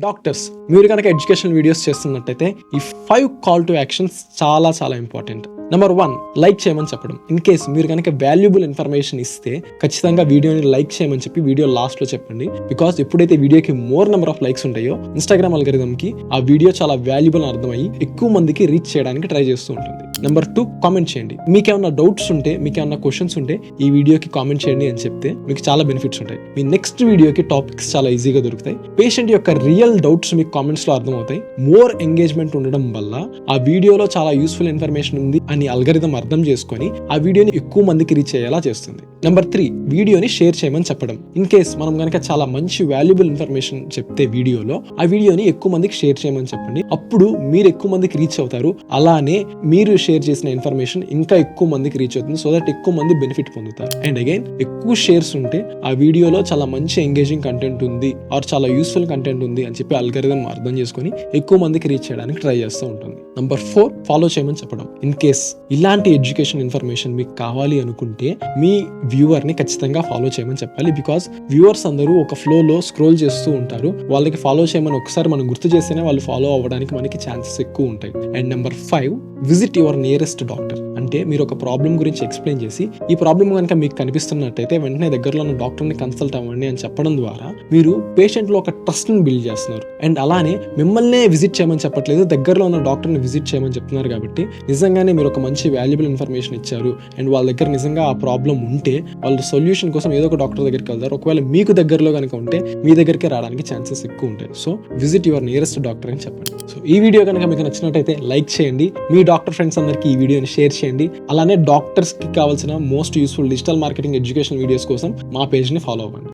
Doctors మీరు కనుక educational videos చేస్తున్నట్టయితే ఈ 5 కాల్ టు యాక్షన్స్ చాలా ఇంపార్టెంట్. నెంబర్ 1, లైక్ చేయమని చెప్పడం. ఇన్ కేస్ మీరు కనుక వాల్యుబుల్ ఇన్ఫర్మేషన్ ఇస్తే ఖచ్చితంగా వీడియోని లైక్ చేయమని చెప్పి వీడియో లాస్ట్ లో చెప్పండి. బికాస్ ఎప్పుడైతే వీడియోకి మోర్ నెంబర్ ఆఫ్ లైక్స్ ఉంటాయో ఇన్స్టాగ్రామ్ అల్గరిథం కి ఆ వీడియో చాలా వాల్యుబుల్ అని అర్థమయ్యి ఎక్కువ మందికి రీచ్ చేయడానికి ట్రై చేస్తూ ఉంటుంది. నెంబర్ 2, కామెంట్ చేయండి. మీకు ఏమైనా డౌట్స్ ఉంటే, మీకు ఏమైనా క్వశ్చన్స్ ఉంటే ఈ వీడియోకి కామెంట్ చేయండి అని చెప్తే మీకు చాలా బెనిఫిట్స్ ఉంటాయి. మీ నెక్స్ట్ వీడియోకి టాపిక్స్ చాలా ఈజీగా దొరుకుతాయి. పేషెంట్ యొక్క రియల్ డౌట్స్ మీకు కామెంట్స్ లో అర్థమవుతాయి. మోర్ ఎంగేజ్మెంట్ ఉండడం వల్ల ఆ వీడియోలో చాలా యూస్ఫుల్ ఇన్ఫర్మేషన్ ఉంది అని అల్గరిథం అర్థం చేసుకొని ఆ వీడియోని ఎక్కువ మందికి రీచ్ అయ్యేలా చేస్తుంది. నెంబర్ 3, వీడియోని షేర్ చేయమని చెప్పడం. ఇన్ కేస్ మనం కనుక చాలా మంచి వాల్యుబుల్ ఇన్ఫర్మేషన్ చెప్తే వీడియోలో ఆ వీడియోని ఎక్కువ మందికి షేర్ చేయమని చెప్పండి. అప్పుడు మీరు ఎక్కువ మందికి రీచ్ అవుతారు. అలానే మీరు షేర్ చేసిన ఇన్ఫర్మేషన్ ఇంకా ఎక్కువ మందికి రీచ్ అవుతుంది. సో దట్ ఎక్కువ మంది బెనిఫిట్ పొందుతారు. అండ్ అగైన్ ఎక్కువ షేర్స్ ఉంటే ఆ వీడియోలో చాలా మంచి ఎంగేజింగ్ కంటెంట్ ఉంది ఆర్ చాలా యూస్ఫుల్ కంటెంట్ ఉంది అని చెప్పి అల్గరిథం అర్థం చేసుకొని ఎక్కువ మందికి రీచ్ చేయడానికి ట్రై చేస్తూ ఉంటుంది. నెంబర్ 4, ఫాలో చేయమని చెప్పడం. ఇన్ కేస్ ఇలాంటి ఎడ్యుకేషన్ ఇన్ఫర్మేషన్ మీకు కావాలి అనుకుంటే మీ వ్యూవర్ ని ఖచ్చితంగా ఫాలో చేయమని చెప్పాలి. బికాస్ వ్యూవర్స్ అందరూ ఒక ఫ్లోలో స్క్రోల్ చేస్తూ ఉంటారు. వాళ్ళకి ఫాలో చేయమని ఒకసారి మనం గుర్తు చేస్తేనే వాళ్ళు ఫాలో అవ్వడానికి మనకి ఛాన్సెస్ ఎక్కువ ఉంటాయి. And number 5, visit your nearest doctor. అంటే మీరు ఒక ప్రాబ్లం గురించి ఎక్స్ప్లెయిన్ చేసి ఈ ప్రాబ్లం కనుక మీకు కనిపిస్తున్నట్టయితే వెంటనే దగ్గరలో ఉన్న డాక్టర్ని కన్సల్ట్ అవ్వండి అని చెప్పడం ద్వారా మీరు పేషెంట్ లో ఒక ట్రస్ట్ ని బిల్డ్ చేస్తున్నారు. అండ్ అలానే మిమ్మల్నే విజిట్ చేయమని చెప్పట్లేదు, దగ్గరలో ఉన్న డాక్టర్ని విజిట్ చేయమని చెప్తున్నారు. కాబట్టి నిజంగానే మీరు ఒక మంచి వాల్యుబుల్ ఇన్ఫర్మేషన్ ఇచ్చారు. అండ్ వాళ్ళ దగ్గర నిజంగా ఆ ప్రాబ్లం ఉంటే వాళ్ళు సొల్యూషన్ కోసం ఏదో ఒక డాక్టర్ దగ్గరికి వెళ్తారు. ఒకవేళ మీకు దగ్గరలో కనుక ఉంటే మీ దగ్గరికి రావడానికి ఛాన్సెస్ ఎక్కువ ఉంటాయి. So visit your nearest doctor అని చెప్పండి. సో ఈ వీడియో కనుక మీకు నచ్చినట్టయితే లైక్ చేయండి. మీ డాక్టర్ ఫ్రెండ్స్ అందరికీ ఈ వీడియోని షేర్ చేయండి. అలానే డాక్టర్స్ కి కావాల్సిన most useful digital marketing education videos కోసం మా పేజ్ ని ఫాలో అవ్వండి.